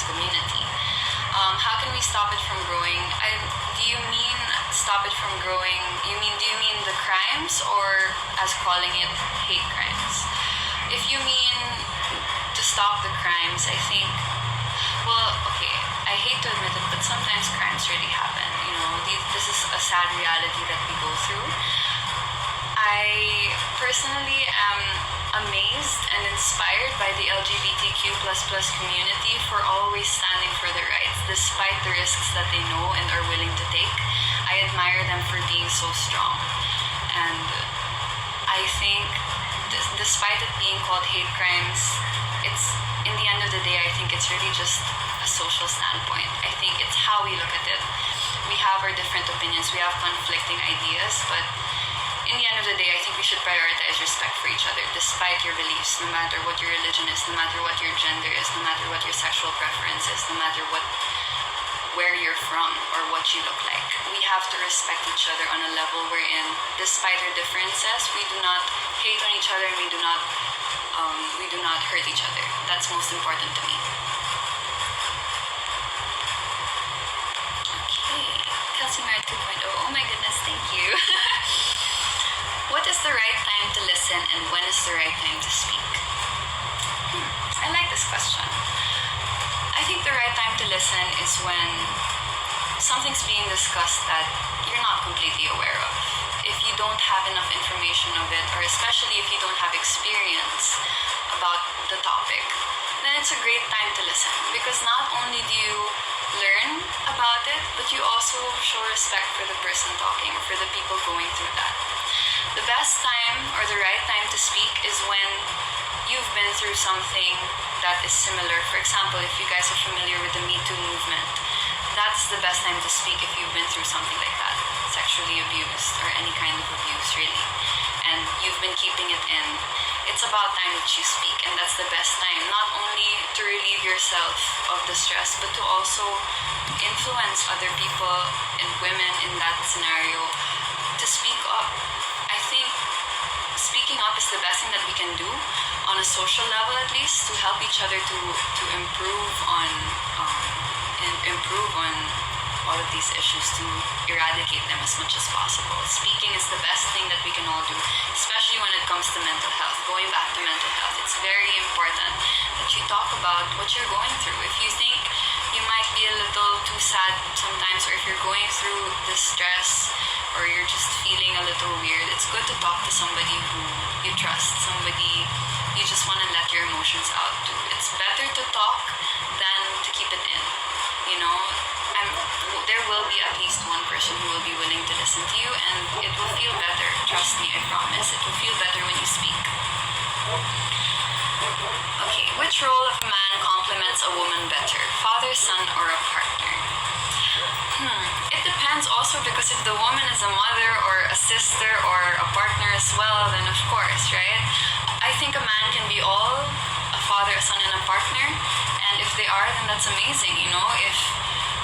community. How can we stop it from growing? Do you mean stop it from growing? Do you mean the crimes, or as calling it hate crimes? If you mean to stop the crimes, I think, well, okay, I hate to admit it, but sometimes crimes really happen. This is a sad reality that we go through. I personally am amazed and inspired by the LGBTQ++ community for always standing for their rights despite the risks that they know and are willing to take. I admire them for being so strong. And I think despite it being called hate crimes, it's, in the end of the day, I think it's really just a social standpoint. I think it's how we look at it. We have our different opinions, we have conflicting ideas, but in the end of the day, I think we should prioritize respect for each other despite your beliefs, no matter what your religion is, no matter what your gender is, no matter what your sexual preference is, no matter where you're from or what you look like. We have to respect each other on a level wherein, despite our differences, we do not hate on each other and we do not hurt each other. That's most important to me. Okay, Casimir 2.0. Oh my goodness, thank you. What is the right time to listen and when is the right time to speak? I like this question. I think the right time to listen is when something's being discussed that you're not completely aware of. If you don't have enough information of it, or especially if you don't have experience about the topic, then it's a great time to listen, because not only do you learn about it, but you also show respect for the person talking, or for the people going through that. The best time or the right time to speak is when you've been through something that is similar. For example, if you guys are familiar with the Me Too movement, that's the best time to speak if you've been through something like that, sexually abused or any kind of abuse really, and you've been keeping it in. It's about time that you speak, and that's the best time, not only to relieve yourself of the stress, but to also influence other people and women in that scenario to speak up. I think speaking up is the best thing that we can do on a social level, at least, to help each other to improve on all of these issues, to eradicate them as much as possible. Speaking is the best thing that we can all do, especially when it comes to mental health. Going back to mental health, it's very important that you talk about what you're going through. If you think you might be a little too sad sometimes, or if you're going through the stress, or you're just feeling a little weird, it's good to talk to somebody who you trust, somebody you just want to let your emotions out to. It's better to talk than to keep it in. There will be at least one person who will be willing to listen to you, and it will feel better. Trust me, I promise. It will feel better when you speak. Okay, which role of a man complements a woman better? Father, son, or a partner? It depends also, because if the woman is a mother or a sister or a partner as well, then of course, right? I think a man can be all a father, a son, and a partner, and if they are, then that's amazing, If,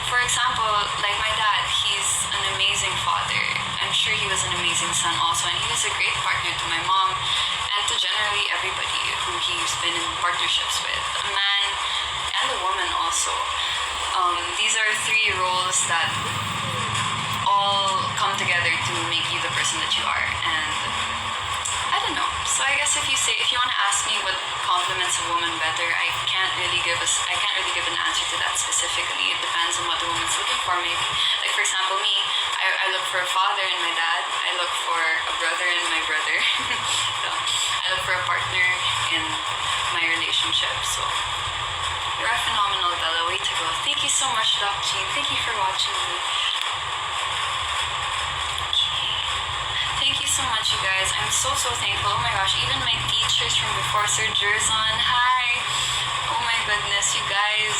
for example, like my dad, he's an amazing father. I'm sure he was an amazing son also, and he was a great partner to my mom and to generally everybody who he's been in partnerships with, a man and a woman also. These are three roles that all come together to make you the person that you are, and I don't know. So I guess if you want to ask me what complements a woman better, I can't really give an answer to that specifically. It depends on what the woman's looking for, maybe. Like, for example, me, I look for a father in my dad. I look for a brother in my brother. So I look for a partner in my relationship. So you're a phenomenal Bella. Way to go. Thank you so much, Doc Jean. Thank you for watching me. Thank you so much, you guys. I'm so thankful. Oh my gosh, even my teachers from before, Sir Jerzon. Hi. Oh my goodness, you guys.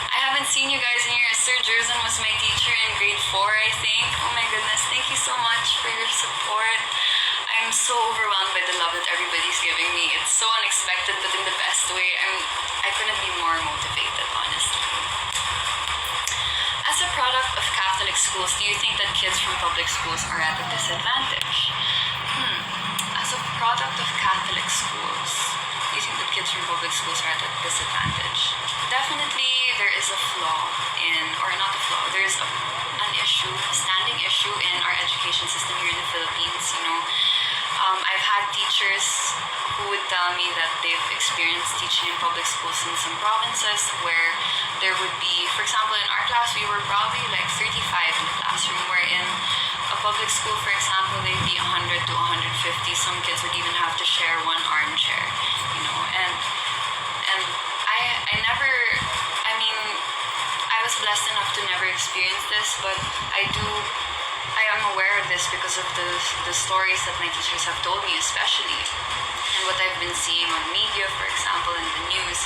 I haven't seen you guys in years. Sir Jerzon was my teacher in grade 4, I think. Oh my goodness, thank you so much for your support. I'm so overwhelmed by the love that everybody's giving me. It's so unexpected, but in the best way. I couldn't be more motivated, honestly. As a product of Catholic schools, do you think that kids from public schools are at a disadvantage? As a product of Catholic schools, do you think that kids from public schools are at a disadvantage? Definitely, a flaw in, or not a flaw, there's an issue, a standing issue in our education system here in the Philippines. I've had teachers who would tell me that they've experienced teaching in public schools in some provinces where there would be, for example, in our class, we were probably like 35 in the classroom, where in a public school, for example, they'd be 100 to 150. Some kids would even have to share one armchair, and I never, I mean, I was blessed enough to never experience this, but I am aware of this because of the stories that my teachers have told me, especially, and what I've been seeing on media, for example, in the news.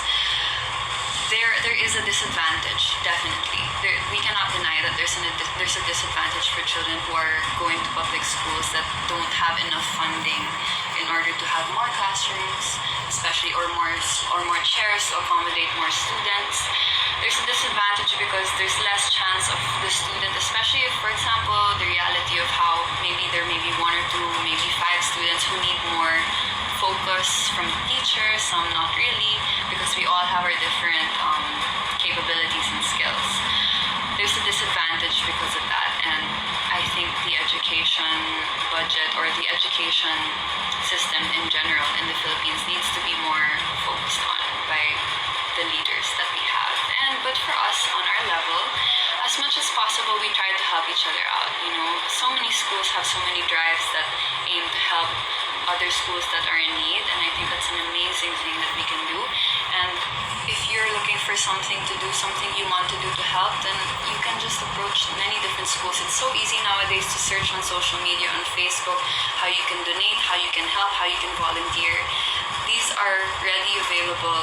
There is a disadvantage, definitely. We cannot deny that there's a disadvantage for children who are going to public schools that don't have enough funding in order to have more classrooms, especially, or more chairs to accommodate more students. There's a disadvantage because there's less chance of the student, especially if, for example, the reality of how maybe there may be 1 or 2, maybe 5 students who need more focus from the teacher, some not really, because we all have our different capabilities and skills. There's a disadvantage because of that, and I think the education budget, or the education system in general in the Philippines, needs to be more focused on by the leaders that we have. But for us, on our level, as much as possible, we try to help each other out. So many schools have so many drives that aim to help other schools that are in need, and I think that's an amazing thing that we can do. And if you're looking for something to do, something you want to do to help, then you can just approach many different schools. It's so easy nowadays to search on social media, on Facebook, how you can donate, how you can help, how you can volunteer. These are readily available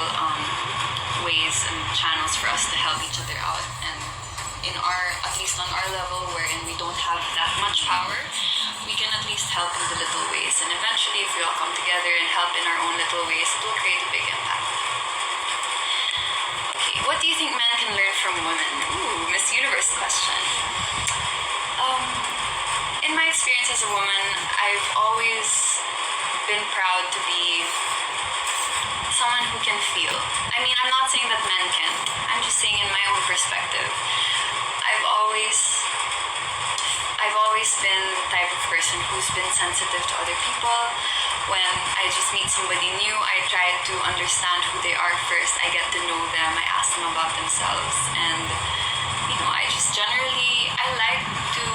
ways and channels for us to help each other out. And at least on our level, wherein we don't have that much power, we can at least help in the little ways. And eventually, if we all come together and help in our own little ways, it will create a big impact. Okay, what do you think men can learn from women? Ooh, Miss Universe question. In my experience as a woman, I've always been proud to be someone who can feel. I mean, I'm not saying that men can't. I'm just saying in my own perspective. I've always been the type of person who's been sensitive to other people. When I just meet somebody new, I try to understand who they are first. I get to know them. I ask them about themselves. And, I just generally, I like to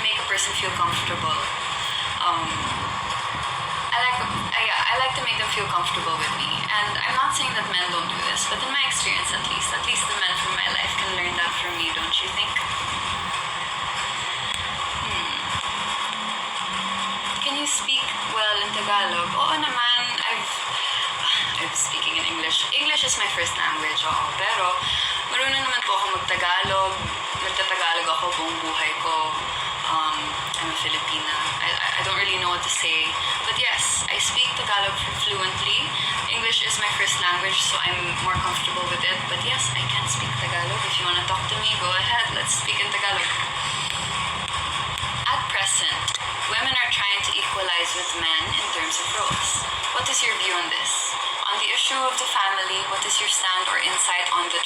make a person feel comfortable. I like to make them feel comfortable with me. And I'm not saying that men don't do this, but in my experience at least the men from my life can learn that from me, don't you think? Can you speak well in Tagalog? Oo naman, I'm speaking in English. English is my first language, oo. Pero marunong naman po ako mag-Tagalog. Nagtatagalog ako buong buhay ko. I'm a Filipina. I don't really know what to say. But yes, I speak Tagalog fluently. English is my first language, so I'm more comfortable with it. But yes, I can speak Tagalog. If you want to talk to me, go ahead. Let's speak in Tagalog. At present, women are trying to equalize with men in terms of roles. What is your view on this? On the issue of the family, what is your stand or insight on the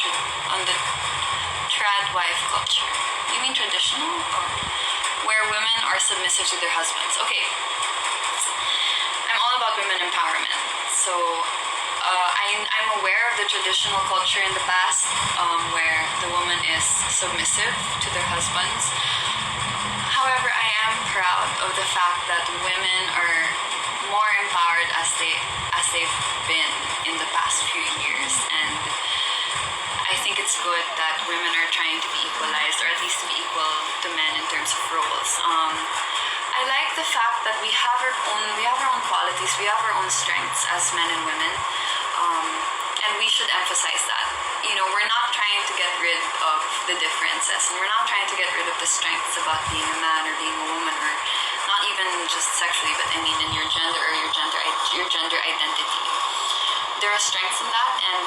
trad wife culture? You mean traditional? Or where women are submissive to their husbands? Okay. I'm all about women empowerment. So I'm aware of the traditional culture in the past where the woman is submissive to their husbands. However, I am proud of the fact that women are more empowered as they've been in the past few years, and I think it's good that women are trying to be equalized, or at least to be equal to men in terms of roles. I like the fact that we have our own qualities, we have our own strengths as men and women, and we should emphasize that. We're not trying to get rid of the differences, and we're not trying to get rid of the strengths about being a man or being a woman, or not even just sexually, but I mean in your gender or your gender identity. There are strengths in that, and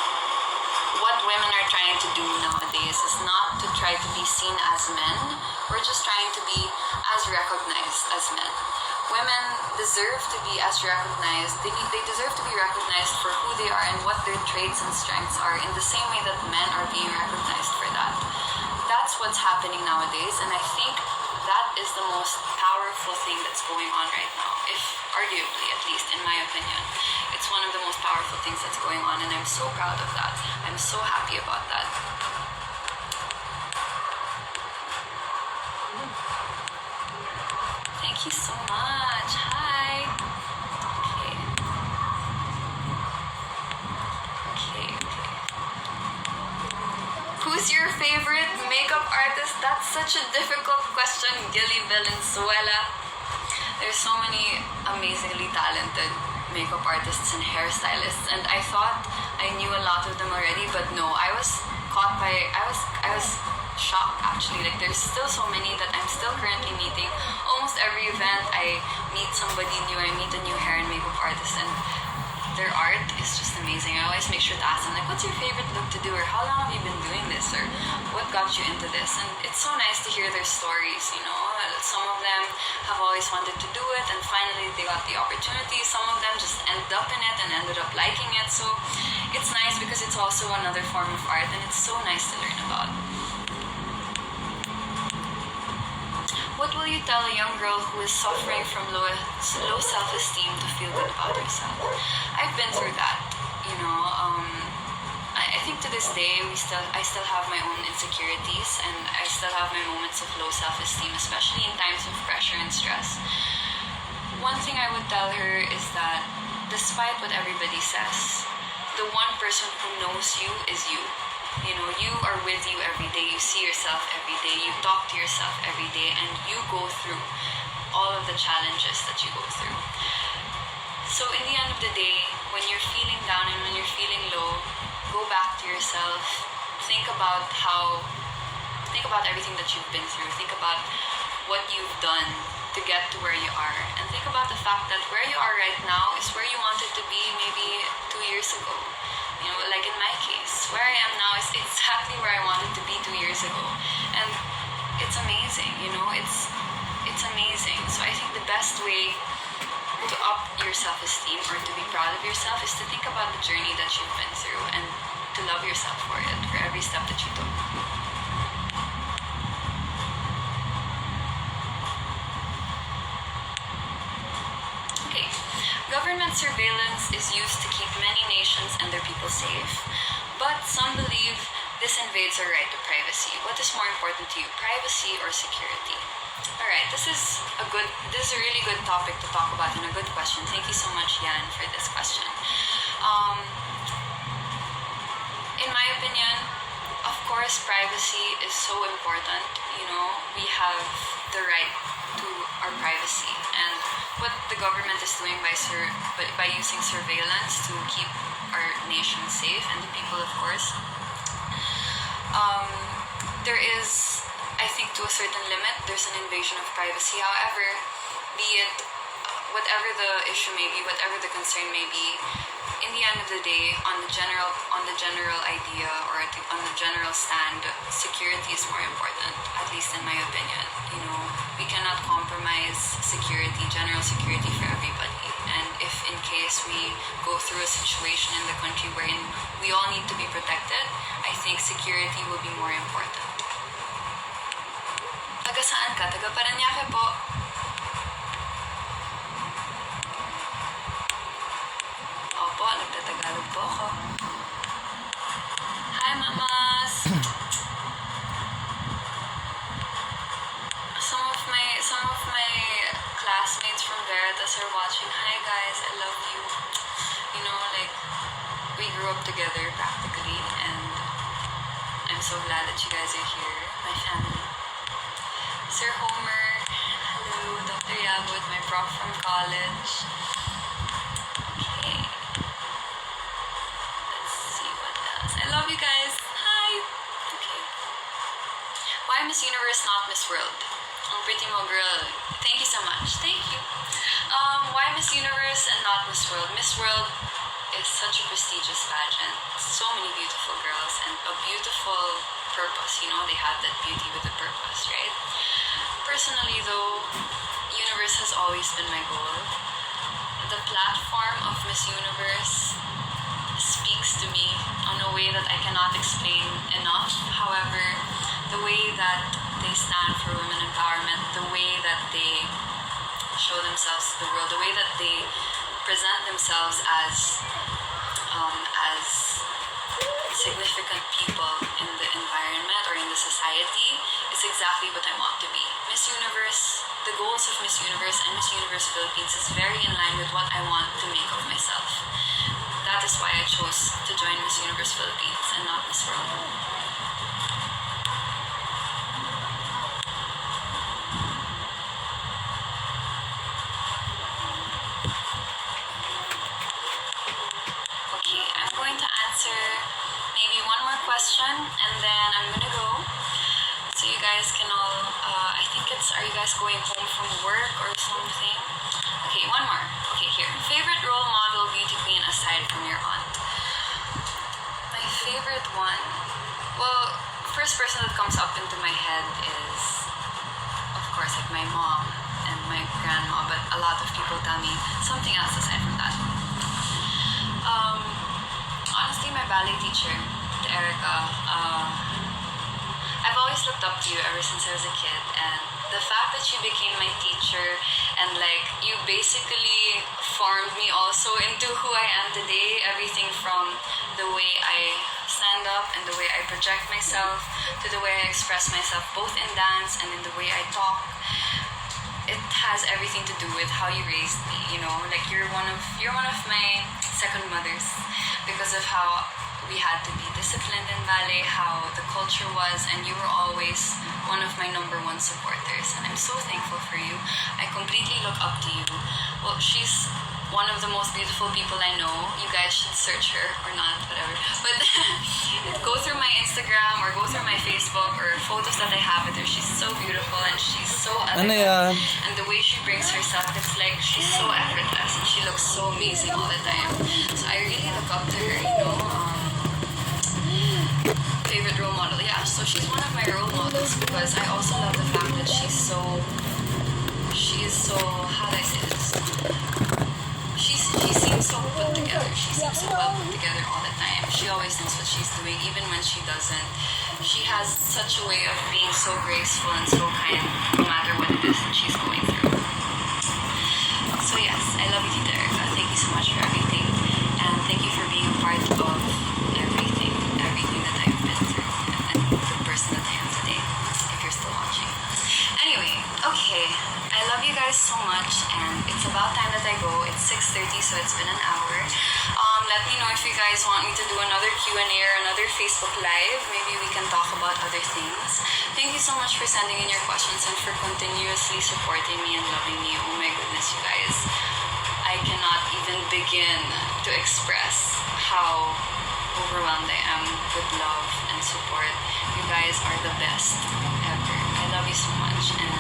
what women are trying to do nowadays is not to try to be seen as men. We're just trying to be as recognized as men. Women deserve to be as recognized. They deserve to be recognized for who they are and what their traits and strengths are in the same way that men are being recognized for that. That's what's happening nowadays, and I think that is the most powerful thing that's going on right now, if arguably, at least in my opinion. It's one of the most powerful things that's going on, and I'm so proud of that. I'm so happy about that. Thank you so much. Hi. Okay. Who's your favorite makeup artist? That's such a difficult question, Ysabella Ysmael. There's so many amazingly talented makeup artists and hairstylists, and I thought I knew a lot of them already, but no, I was shocked actually. Like, there's still so many that I'm still currently meeting. Almost every event I meet somebody new, I meet a new hair and makeup artist, and their art is just amazing. I always make sure to ask them, like, what's your favorite look to do, or how long have you been doing this, or what got you into this? And it's so nice to hear their stories, you know. Some of them have always wanted to do it, and finally they got the opportunity. Some of them just ended up in it and ended up liking it. So it's nice because it's also another form of art, and it's so nice to learn about. What will you tell a young girl who is suffering from low self-esteem to feel good about herself? I've been through that, you know. I think to this day, I still have my own insecurities, and I still have my moments of low self-esteem, especially in times of pressure and stress. One thing I would tell her is that despite what everybody says, the one person who knows you is you. You know, you are with you every day, you see yourself every day, you talk to yourself every day, and you go through all of the challenges that you go through. So in the end of the day, when you're feeling down and when you're feeling low, go back to yourself, think about everything that you've been through, think about what you've done to get to where you are, and think about the fact that where you are right now is where you wanted to be maybe 2 years ago. You know, like in my case, where I am now is exactly where I wanted to be 2 years ago. And it's amazing, you know, it's amazing. So I think the best way to up your self-esteem or to be proud of yourself is to think about the journey that you've been through and to love yourself for it, for every step that you took. Government surveillance is used to keep many nations and their people safe, but some believe this invades our right to privacy. What is more important to you, privacy or security? Alright, this is a really good topic to talk about and a good question. Thank you so much, Yan, for this question. In my opinion, of course, privacy is so important. You know, we have the right to our privacy, and what the government is doing by using surveillance to keep our nation safe and the people, of course, there is, I think, to a certain limit, there's an invasion of privacy. However, be it whatever the issue may be, whatever the concern may be, in the end of the day, on the general idea or on the general stand, security is more important, at least in my opinion. You know, we cannot compromise security, general security for everybody. And if in case we go through a situation in the country wherein we all need to be protected, I think security will be more important. Taga saan ka? Taga Paranaque po. Opo, nagtatagalog po ako. Hi, mamas! Some of my classmates from Veritas are watching. Hi, guys, I love you. You know, like, we grew up together practically, and I'm so glad that you guys are here, my family. Sir Homer, hello. Dr. Yabut, my prof from college. Okay. Let's see what else. I love you guys. Hi. Okay. Why Miss Universe, not Miss World? I'm pretty mo girl. Thank you so much. Thank you. Why Miss Universe and not Miss World? Miss World is such a prestigious pageant. So many beautiful girls and a beautiful purpose. You know, they have that beauty with a purpose, right? Personally though, Universe has always been my goal. The platform of Miss Universe speaks to me on a way that I cannot explain enough. However, the way that they stand for women empowerment, the way that they show themselves to the world, the way that they present themselves as significant people in the environment or in the society is exactly what I want to be. Miss Universe, the goals of Miss Universe and Miss Universe Philippines is very in line with what I want to make of myself. That is why I chose to join Miss Universe Philippines and not Miss World. Okay, I'm going to answer maybe one more question and then I'm gonna go. So you guys can all, I think are you guys going home from work or something? Okay, one more. Okay, here. Favorite role model, beauty queen aside from your aunt? My favorite one? Well, first person that comes up into my head is, of course, like my mom and my grandma, but a lot of people tell me something else aside from that. Honestly, my ballet teacher, Erica, I've always looked up to you ever since I was a kid, and the fact that you became my teacher and like you basically formed me also into who I am today, everything from the way I stand up and the way I project myself to the way I express myself both in dance and in the way I talk. It has everything to do with how you raised me, you know, like you're one of my second mothers because of how we had to be disciplined in ballet, how the culture was, and you were always one of my number one supporters, and I'm so thankful for you. I completely look up to you. Well, she's one of the most beautiful people I know. You guys should search her or not, whatever. But go through my Instagram or go through my Facebook or photos that I have with her. She's so beautiful and she's so elegant. And the way she brings herself, it's like she's so effortless and she looks so amazing all the time. So I really look up to her, you know. Favorite role model, yeah. So she's one of my role models because I also love the fact that she is so, how do I say this? She seems so put together. She seems so well put together all the time. She always knows what she's doing, even when she doesn't. She has such a way of being so graceful and so kind, no matter what it is that she's going through. So yes, I love you, Tita Erica. Thank you so much for everything, and thank you for being a part of everything that I've been through, and the person that I am today, if you're still watching. Anyway, okay. I love you guys so much, and it's about time that I go. It's 6:30, so it's been an hour. Let me know if you guys want me to do another Q&A or another Facebook Live. Maybe we can talk about other things. Thank you so much for sending in your questions and for continuously supporting me and loving me. Oh my goodness, you guys. I cannot even begin to express how overwhelmed I am with love and support. You guys are the best ever. I love you so much, and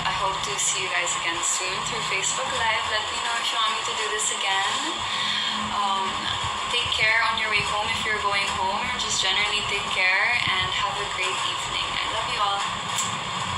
I hope to see you guys again soon through Facebook Live. Let me know if you want me to do this again. Take care on your way home if you're going home, or just generally take care and have a great evening. I love you all.